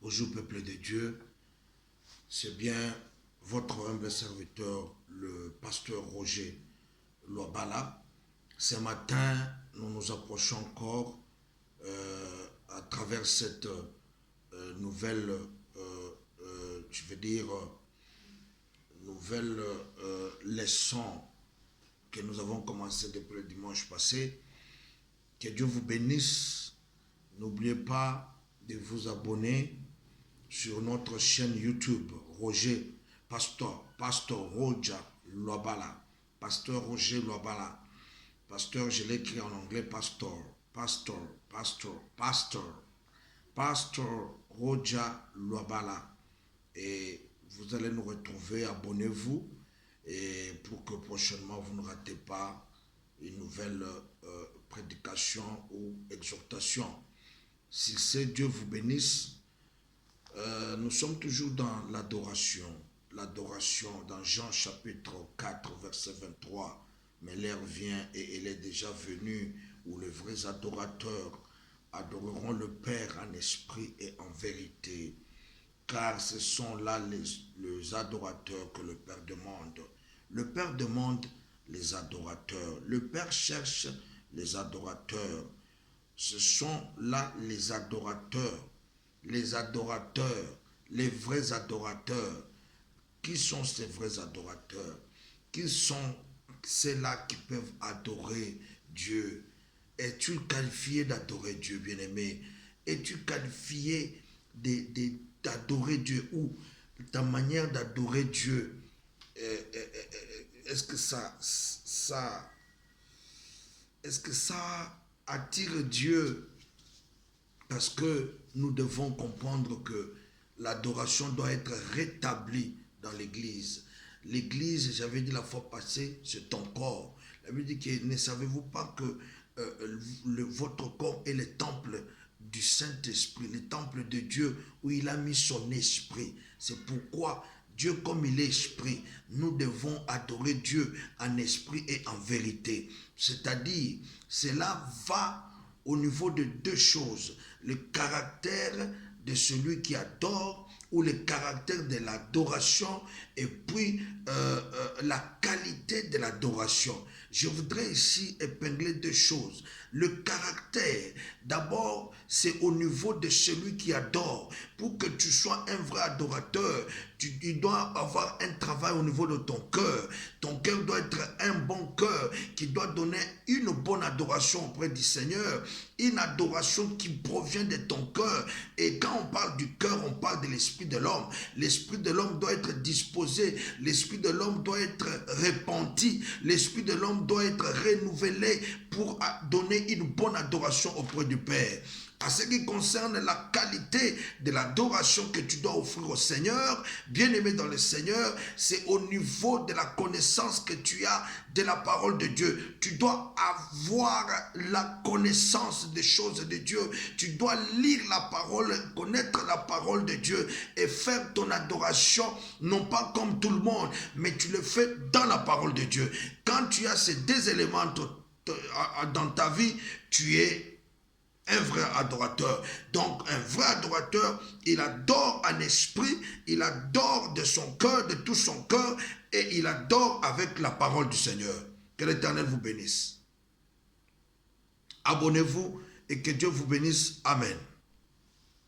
Bonjour peuple de Dieu, c'est bien votre humble serviteur, le pasteur Roger Loabala. Ce matin, nous nous approchons encore à travers cette nouvelle, nouvelle leçon que nous avons commencé depuis le dimanche passé. Que Dieu vous bénisse. N'oubliez pas de vous abonner sur notre chaîne YouTube, Roger, Pasteur Roger Loabala. Pasteur Roger Loabala. Pasteur, je l'ai écrit en anglais, Pasteur Roger Loabala. Et vous allez nous retrouver, abonnez-vous, et pour que prochainement vous ne ratez pas une nouvelle prédication ou exhortation. Si c'est Dieu vous bénisse. Nous sommes toujours dans l'adoration. L'adoration dans Jean chapitre 4 verset 23. Mais l'heure vient et elle est déjà venue où les vrais adorateurs adoreront le Père en esprit et en vérité. Car ce sont là les adorateurs que le Père demande. Le Père demande les adorateurs. Le Père cherche les adorateurs. Ce sont là les adorateurs. Les adorateurs, les vrais adorateurs. Qui sont ces vrais adorateurs? Qui sont ceux-là qui peuvent adorer Dieu? Es-tu qualifié d'adorer Dieu, bien-aimé? Es-tu qualifié d'adorer Dieu? Ou ta manière d'adorer Dieu, est-ce que ça attire Dieu? Parce que nous devons comprendre que l'adoration doit être rétablie dans l'église. L'église, j'avais dit la fois passée, c'est ton corps. La Bible dit que ne savez-vous pas que votre corps est le temple du Saint-Esprit, le temple de Dieu où il a mis son esprit. C'est pourquoi Dieu, comme il est esprit, nous devons adorer Dieu en esprit et en vérité. C'est-à-dire, cela va au niveau de deux choses. Le caractère de celui qui adore ou le caractère de l'adoration et puis la qualité de l'adoration. Je voudrais ici épingler deux choses. Le caractère, d'abord, c'est au niveau de celui qui adore. Pour que tu sois un vrai adorateur, tu dois avoir un travail au niveau de ton cœur. Ton cœur doit être un bon cœur qui doit donner une bonne adoration auprès du Seigneur. Une adoration qui provient de ton cœur. Et quand on parle du cœur, on parle de l'esprit de l'homme. L'esprit de l'homme doit être disposé. L'esprit de l'homme doit être repenti. L'esprit de l'homme doit être renouvelé pour donner une bonne adoration auprès du Père. En ce qui concerne la qualité de l'adoration que tu dois offrir au Seigneur, bien-aimé dans le Seigneur, c'est au niveau de la connaissance que tu as de la parole de Dieu. Tu dois avoir la connaissance des choses de Dieu. Tu dois lire la parole, connaître la parole de Dieu et faire ton adoration, non pas comme tout le monde, mais tu le fais dans la parole de Dieu. Quand tu as ces deux éléments dans ta vie, tu es un vrai adorateur. Donc un vrai adorateur, il adore en esprit, il adore de son cœur, de tout son cœur, et il adore avec la parole du Seigneur. Que l'Éternel vous bénisse. Abonnez-vous et que Dieu vous bénisse. Amen.